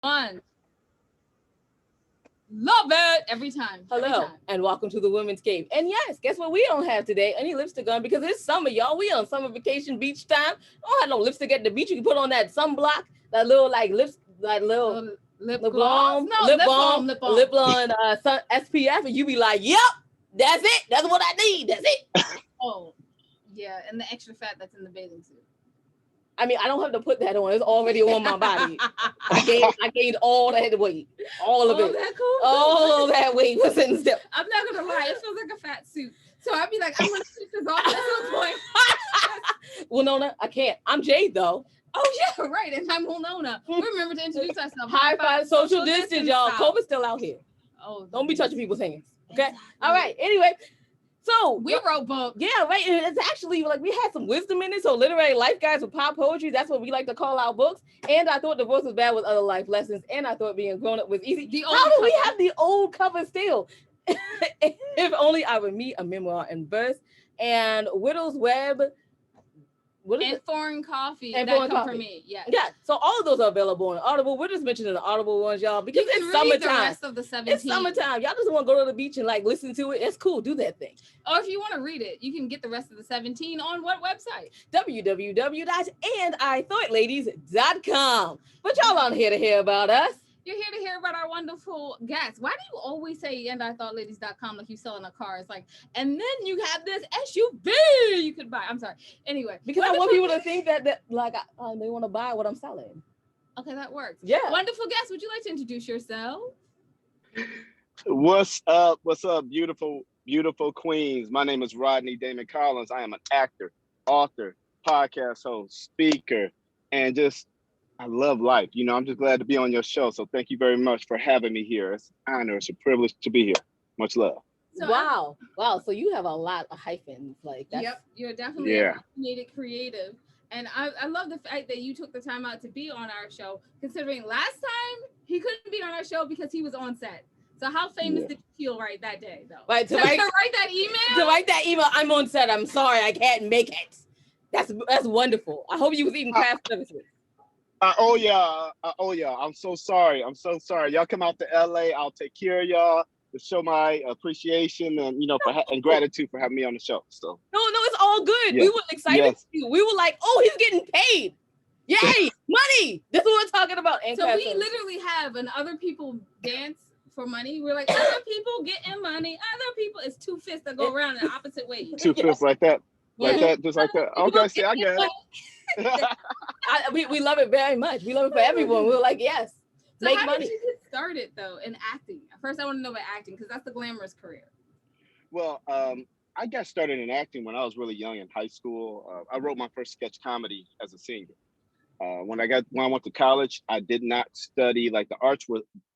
Fun. Love it every time. Hello, every time. and welcome to the Women's Cave. And yes, guess what? We don't have today any lipstick on because it's summer, y'all. We on summer vacation, beach time. Don't have no lipstick at the beach. You can put on that sunblock, that little like lips, like little Lip lip gloss? balm, No, lip balm, sun SPF, and you be like, "Yep, that's it. That's what I need. That's it." Oh, yeah, and the extra fat that's in the bathing suit. I mean, I don't have to put that on. It's already on my body. I gained all that weight, all of it. That cool. All that weight was in the. I'm not gonna lie, it feels like a fat suit. So I'd be like, I'm gonna take this off at some point. Well, Nona, I can't. I'm Jade though. Oh yeah, right. And I'm Winona. We remember to introduce ourselves. High five, social distance, y'all. style. COVID's still out here. Oh, Don't be touching people's hands. Okay. Exactly. All right. Anyway, so We wrote books. yeah, right. And it's actually like we had some wisdom in it. So literary life guides with pop poetry. That's what we like to call our books. And I thought divorce was bad with other life lessons. And I thought being grown up was easy. How do we have the old cover still? If only I would meet a memoir in verse and Widow's Web. What is And it? foreign coffee. And that foreign come coffee. from me. Yeah. Yeah, so all of those are available on Audible. We're just mentioning the Audible ones, y'all, because You can it's read the summertime. rest of the 17. It's summertime. Y'all just want to go to the beach and like listen to it. It's cool. Do that thing. Or if you want to read it, you can get the rest of the 17 on what website? www.andithoughladies.com. But y'all aren't here to hear about us. You're here to hear about our wonderful guests. Why do you always say andithoughladies.com like you selling a car? It's like, and then you have this SUV you could buy. I'm sorry. Anyway. Because I want people to think that like they want to buy what I'm selling. Okay, that works. Yeah. Wonderful guest. Would you like to introduce yourself? What's up? What's up, beautiful, beautiful queens? My name is Rodney Damon Collins. I am an actor, author, podcast host, speaker, and I love life. You know, I'm just glad to be on your show. So thank you very much for having me here. It's an honor. It's a privilege to be here. Much love. So Wow. So you have a lot of hyphens. Like that's Yep, you're definitely a hyphenated creative. And I love the fact that you took the time out to be on our show, considering last time he couldn't be on our show because he was on set. So how famous did you feel right that day, though? Right, to write that email? To write that email, I'm on set. I'm sorry, I can't make it. That's wonderful. I hope you was eating craft services. Oh yeah. I'm so sorry. Y'all come out to LA. I'll take care of y'all to show my appreciation and and gratitude for having me on the show. So no, it's all good. Yeah. We were excited. Yes. We were like, oh, he's getting paid. Yay, money. That's what we're talking about. And So we literally have an other people dance for money. We're like, other people getting money. Other people, it's two fists that go around in opposite ways. two fists like that. Like that, just like that. Okay, see, I get it. We love it very much. We love it for everyone. We're like, yes, so make how money. did you get started though in acting? First, I want to know about acting because that's the glamorous career. Well, I got started in acting when I was really young in high school. I wrote my first sketch comedy as a senior. When I went to college, I did not study like the arts.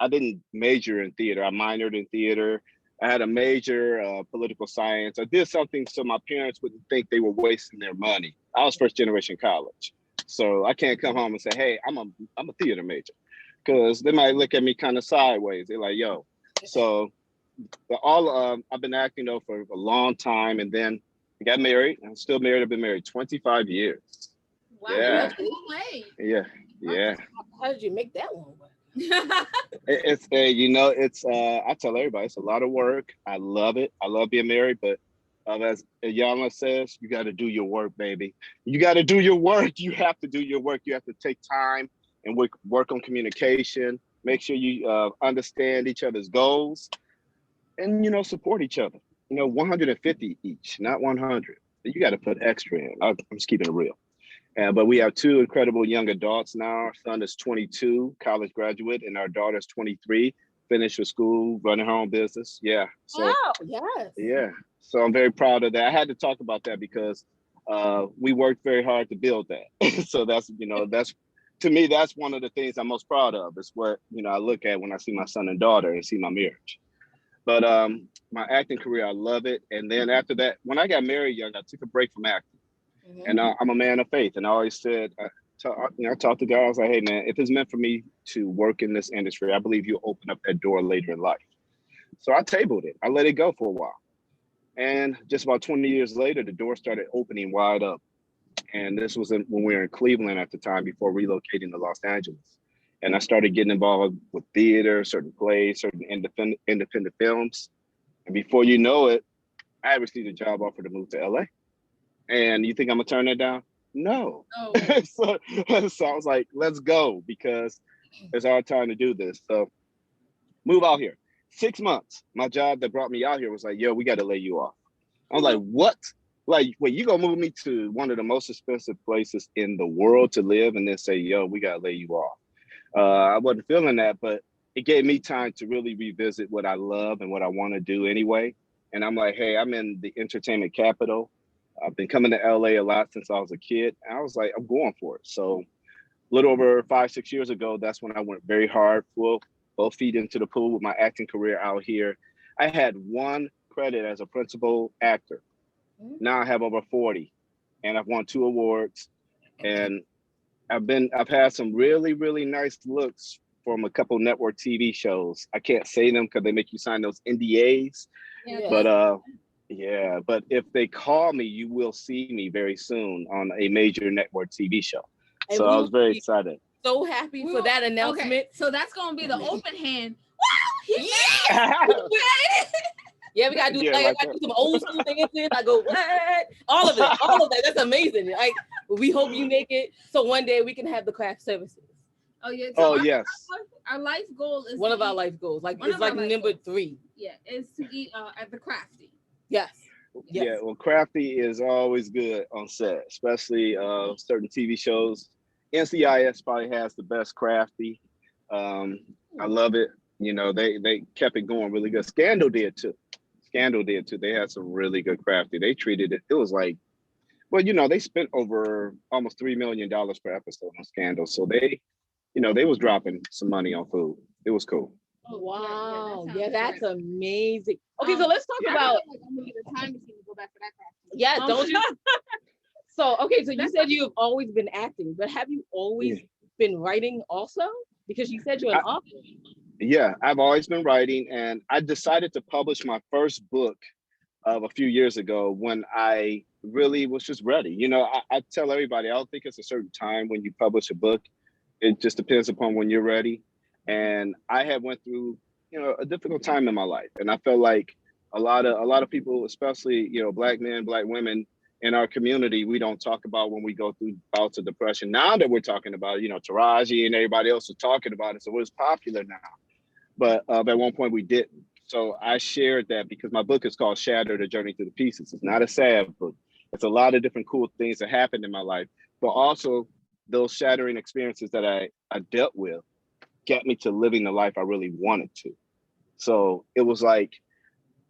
I didn't major in theater. I minored in theater. I had a major political science. I did something so my parents wouldn't think they were wasting their money. I was first generation college, so I can't come home and say, "Hey, I'm a theater major," because they might look at me kind of sideways. They're like, "Yo," so I've been acting though for a long time, and then I got married. I'm still married. I've been married 25 years. Wow, Yeah. way. Yeah. How did you make that one work? It's I tell everybody it's a lot of work. I love it. I love being married, but as Yana says, you got to do your work, baby. You got to do your work. You have to do your work. You have to take time and work on communication. Make sure you understand each other's goals, and support each other. 150 each, not 100. You got to put extra in. I'm just keeping it real. But we have two incredible young adults now. Our son is 22, college graduate, and our daughter is 23, finished with school, running her own business. Yeah. So, wow. Yes. Yeah. So I'm very proud of that. I had to talk about that because we worked very hard to build that. So that's to me, that's one of the things I'm most proud of. It's what, I look at when I see my son and daughter and see my marriage. But my acting career, I love it. And then after that, when I got married young, I took a break from acting. Mm-hmm. And I'm a man of faith. And I always said, I talked to God, I was like, hey, man, if it's meant for me to work in this industry, I believe you'll open up that door later in life. So I tabled it. I let it go for a while. And just about 20 years later, the door started opening wide up. And this was when we were in Cleveland at the time before relocating to Los Angeles. and I started getting involved with theater, certain plays, certain independent films. And before you know it, I received a job offer to move to LA. And you think I'm gonna turn that down? No. Oh. so I was like, let's go, because it's our time to do this. So move out here. 6 months. My job that brought me out here was like, yo, we got to lay you off. I was like, what? Like, wait, you gonna move me to one of the most expensive places in the world to live and then say, yo, we got to lay you off? I wasn't feeling that, but it gave me time to really revisit what I love and what I want to do anyway. And I'm like, hey, I'm in the entertainment capital. I've been coming to LA a lot since I was a kid. And I was like, I'm going for it. So a little over 5-6 years ago, that's when I went very hard, both feet into the pool with my acting career out here. I had 1 credit as a principal actor. Now I have over 40, and I've won 2 awards. And I've had some really, really nice looks from a couple network TV shows. I can't say them because they make you sign those NDAs. Yeah. But if they call me, you will see me very soon on a major network TV show. And so I was very excited. So happy for that announcement. Okay, so that's gonna be the open hand. Wow, yeah, we gotta do I gotta do some old school dances. I go, what? All of that. That's amazing. Like, we hope you make it so one day we can have the craft services. Oh yeah. So yes. Our life goal is one of our life goals. Like, it's like number 3. Yeah, is to eat at the Crafty. Yes. Yeah, well, Crafty is always good on set, especially certain TV shows. NCIS probably has the best Crafty. I love it. You know, they kept it going really good. Scandal did too. They had some really good Crafty. They treated it was like, well, you know, they spent over almost $3 million per episode on Scandal. So they was dropping some money on food. It was cool. Oh, wow. Yeah, that's amazing. Okay, so let's talk about. I'm gonna get a time machine to go back to that Crafty. Yeah, don't you? So, okay, so you said you've always been acting, but have you always been writing also? Because you said you're an author. Yeah, I've always been writing, and I decided to publish my first book of a few years ago when I really was just ready. You know, I tell everybody, I don't think it's a certain time when you publish a book. It just depends upon when you're ready. And I had went through, you know, a difficult time in my life, and I felt like a lot of people, especially, you know, Black men, Black women in our community, we don't talk about when we go through bouts of depression. Now that we're talking about it, you know, Taraji and everybody else are talking about it, so it's popular now. But at one point we didn't. So I shared that because my book is called Shattered: A Journey Through the Pieces. It's not a sad book. It's a lot of different cool things that happened in my life, but also those shattering experiences that I dealt with got me to living the life I really wanted to. So it was like,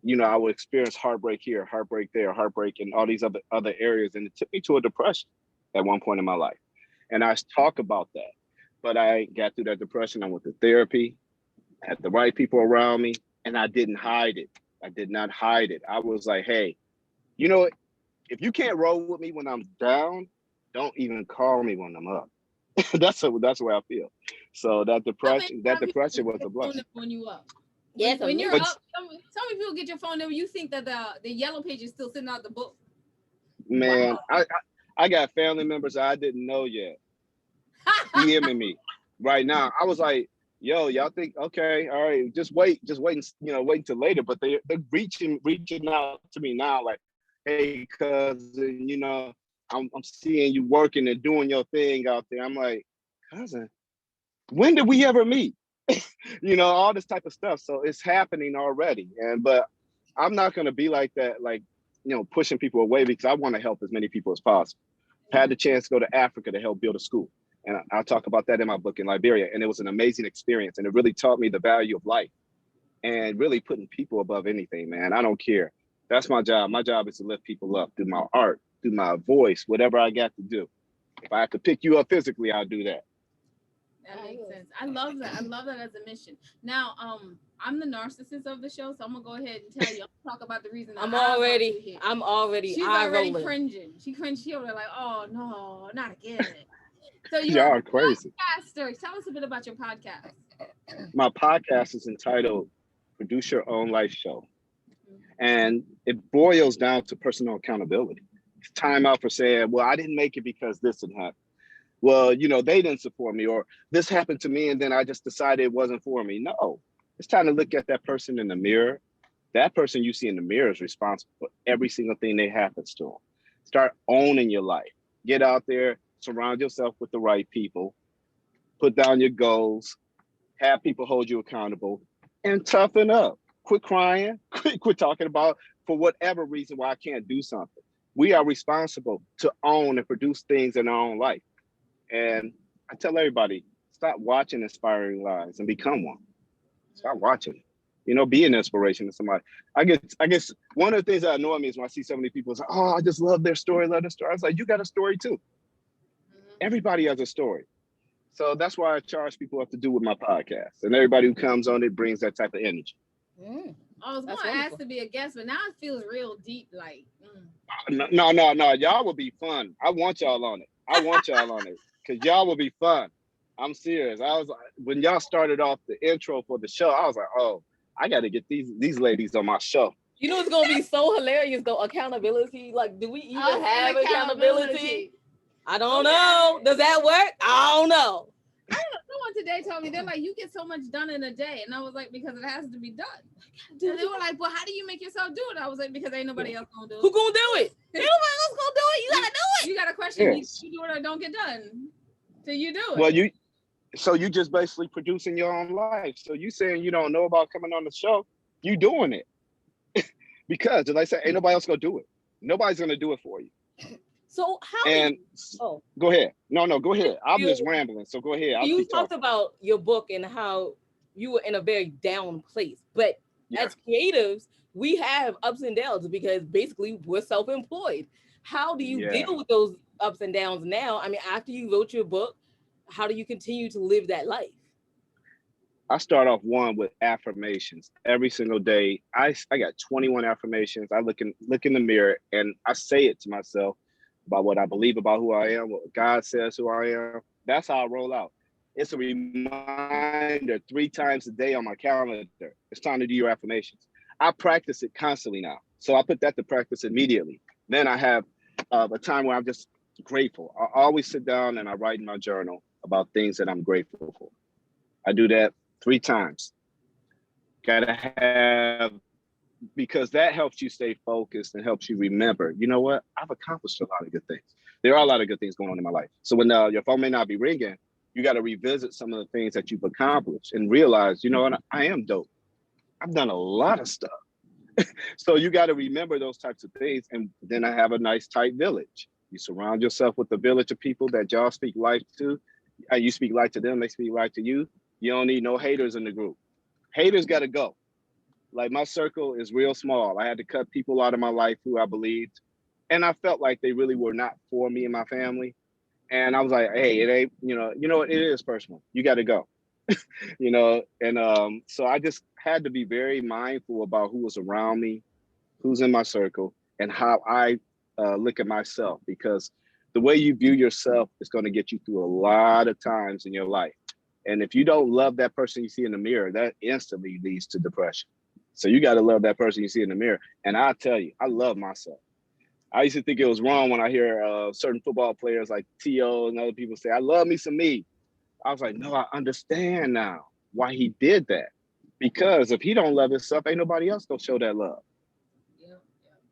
you know, I would experience heartbreak here, heartbreak there, heartbreak in all these other areas. And it took me to a depression at one point in my life. And I talk about that. But I got through that depression. I went to therapy, had the right people around me, and I didn't hide it. I did not hide it. I was like, hey, you know what? If you can't roll with me when I'm down, don't even call me when I'm up. that's the way I feel. So that depression was a blessing. When you up. Yes, when you're up, some people get your phone number. You think that the yellow page is still sitting out the book. Man, wow. I got family members I didn't know yet DMing me right now. I was like, yo, y'all think, okay, all right, just wait, you know, wait until later. But they're reaching out to me now, like, hey, cousin, you know, I'm seeing you working and doing your thing out there. I'm like, cousin, when did we ever meet? You know, all this type of stuff. So it's happening already. But I'm not going to be like that, like, you know, pushing people away, because I want to help as many people as possible. Had the chance to go to Africa to help build a school. And I'll talk about that in my book, in Liberia. And it was an amazing experience. And it really taught me the value of life and really putting people above anything, man. I don't care. That's my job. My job is to lift people up through my art, through my voice, whatever I got to do. If I have to pick you up physically, I'll do that. That makes sense. I love that. I love that as a mission. Now, I'm the narcissist of the show, so I'm gonna go ahead and tell you. I'll talk about the reason that I'm already. She's already cringing. She cringed. She was like, "Oh no, not again." So you're a crazy podcaster. Tell us a bit about your podcast. My podcast is entitled "Produce Your Own Life Show," and it boils down to personal accountability. It's time out for saying, "Well, I didn't make it because this didn't happen." well, they didn't support me, or this happened to me and then I just decided it wasn't for me. No, it's time to look at that person in the mirror. That person you see in the mirror is responsible for every single thing that happens to them. Start owning your life. Get out there, surround yourself with the right people, put down your goals, have people hold you accountable, and toughen up. Quit crying, quit talking about for whatever reason why I can't do something. We are responsible to own and produce things in our own life. And I tell everybody, stop watching inspiring lives and become one. Stop watching. Be an inspiration to somebody. I guess one of the things that annoy me is when I see so many people say, "Oh, I just love their story, love their story." I was like, "You got a story too." Everybody has a story. So that's why I charge people up to do with my podcast. And everybody who comes on it brings that type of energy. I was going to ask to be a guest, but now it feels real deep. Like, No. Y'all will be fun. I want y'all on it. Because y'all will be fun. I'm serious. I was when y'all started off the intro for the show, I was like, oh, I got to get these ladies on my show. It's going to be so hilarious, though. Accountability. Like, do we even have accountability? I don't know. Does that work? I don't know. Someone today told me, they're like, you get so much done in a day. And I was like, because it has to be done. And they were like, well, how do you make yourself do it? I was like, because ain't nobody else gonna do it. Who gonna do it? Ain't nobody else gonna do it. You gotta do it. You got a question. Yes. You do it or don't get done. So you do it. Well, so you just basically producing your own life. So you saying you don't know about coming on the show, you doing it. Because, as I said, ain't nobody else gonna do it. Nobody's gonna do it for you. So how? Go ahead. No, go ahead. I'm just rambling. So go ahead. You talked about your book and how you were in a very down place, but as creatives, we have ups and downs because basically we're self-employed. How do you deal with those ups and downs now? I mean, after you wrote your book, how do you continue to live that life? I start off with affirmations every single day. I got 21 affirmations. I look in the mirror and I say it to myself about what I believe about who I am, what God says who I am. That's how I roll out. It's a reminder 3 times a day on my calendar. It's time to do your affirmations. I practice it constantly now. So I put that to practice immediately. Then I have a time where I'm just grateful. I always sit down and I write in my journal about things that I'm grateful for. I do that 3 times. Gotta have, because that helps you stay focused and helps you remember, you know what? I've accomplished a lot of good things. There are a lot of good things going on in my life. So when your phone may not be ringing, you got to revisit some of the things that you've accomplished and realize, you know what? I am dope. I've done a lot of stuff. So you got to remember those types of things. And then I have a nice tight village. You surround yourself with a village of people that y'all speak life to. You speak life to them, they speak life to you. You don't need no haters in the group. Haters got to go. Like my circle is real small. I had to cut people out of my life who I believed. And I felt like they really were not for me and my family. And I was like, hey, it ain't, you know what, it is personal. You got to go. And so I just had to be very mindful about who was around me, who's in my circle, and how I look at myself, because the way you view yourself is going to get you through a lot of times in your life. And if you don't love that person you see in the mirror, that instantly leads to depression. So you got to love that person you see in the mirror. And I tell you, I love myself. I used to think it was wrong when I hear certain football players like T.O. and other people say, I love me some me. I was like, no, I understand now why he did that. Because if he don't love himself, ain't nobody else gonna show that love. Yeah.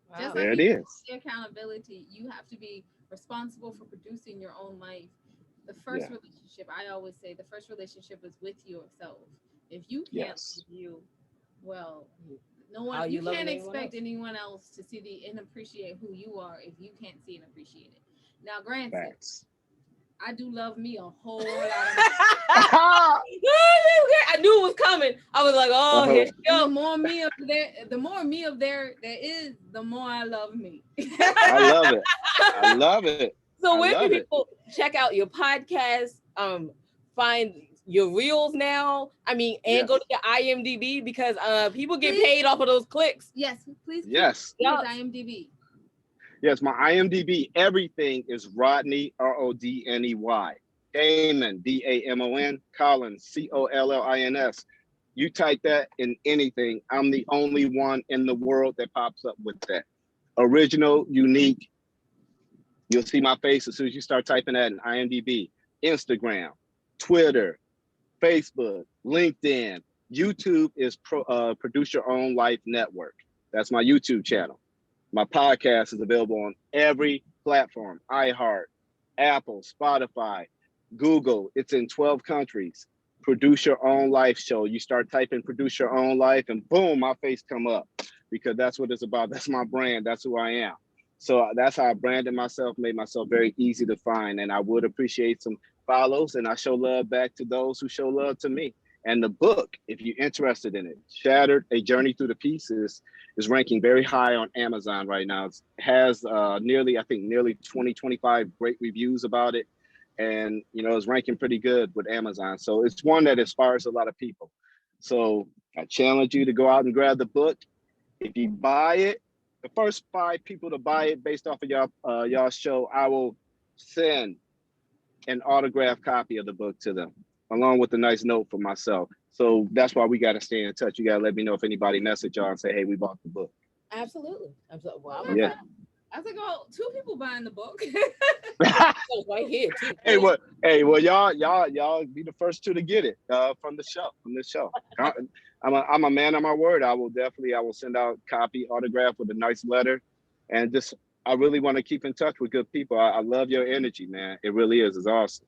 Wow. Just there it is. Accountability. You have to be responsible for producing your own life. The first relationship, I always say, the first relationship is with yourself. If you can't love you, well, no one, you can't expect anyone else to see and appreciate who you are if you can't see and appreciate it. Now, granted, I do love me a whole lot of I knew it was coming. I was like, oh, here she goes. The more me of there is, the more I love me. I love it. So where can people check out your podcast, find your reels now? I mean, and go to your IMDb, because people get paid off of those clicks. Yes, please. Yes. IMDb. Yes, my IMDb, everything is Rodney, Rodney, Damon, Damon, Collins, Collins. You type that in anything, I'm the only one in the world that pops up with that. Original, unique. You'll see my face as soon as you start typing that in IMDb. Instagram, Twitter, Facebook, LinkedIn. YouTube is Produce Your Own Life Network. That's my YouTube channel. My podcast is available on every platform: iHeart, Apple, Spotify, Google. It's in 12 countries. Produce Your Own Life Show. You start typing Produce Your Own Life and boom, my face come up, because that's what it's about. That's my brand. That's who I am. So that's how I branded myself, made myself very easy to find. And I would appreciate some follows, and I show love back to those who show love to me. And the book, if you're interested in it, Shattered, A Journey Through the Pieces, is ranking very high on Amazon right now. It has nearly 20, 25 great reviews about it. And, it's ranking pretty good with Amazon. So it's one that inspires a lot of people. So I challenge you to go out and grab the book. If you buy it, the first 5 people to buy it based off of y'all show, I will send an autographed copy of the book to them, along with a nice note for myself. So that's why we got to stay in touch. You got to let me know if anybody message y'all and say, hey, we bought the book. Absolutely. Wow. Yeah. I was like, oh, 2 people buying the book. Right here, too. Well, y'all be the first 2 to get it from the show. I'm a man of my word. I will send out copy, autograph with a nice letter, and just I really want to keep in touch with good people. I love your energy, man. It really is. It's awesome.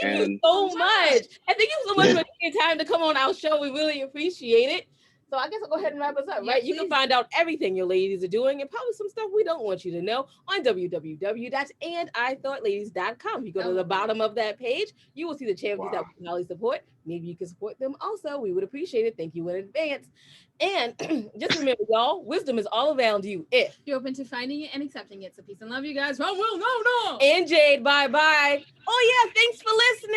Thank you so much. And thank you so much for taking time to come on our show. We really appreciate it. So I guess I'll go ahead and wrap us up, right? You can find out everything your ladies are doing and probably some stuff we don't want you to know on www.andithoughladies.com. You go to the bottom of that page, you will see the charities that we can always support. Maybe you can support them also. We would appreciate it. Thank you in advance. And just remember, y'all, wisdom is all around you if you're open to finding it and accepting it. So peace and love, you guys. Well, no. And Jade, bye-bye. Oh, yeah, thanks for listening.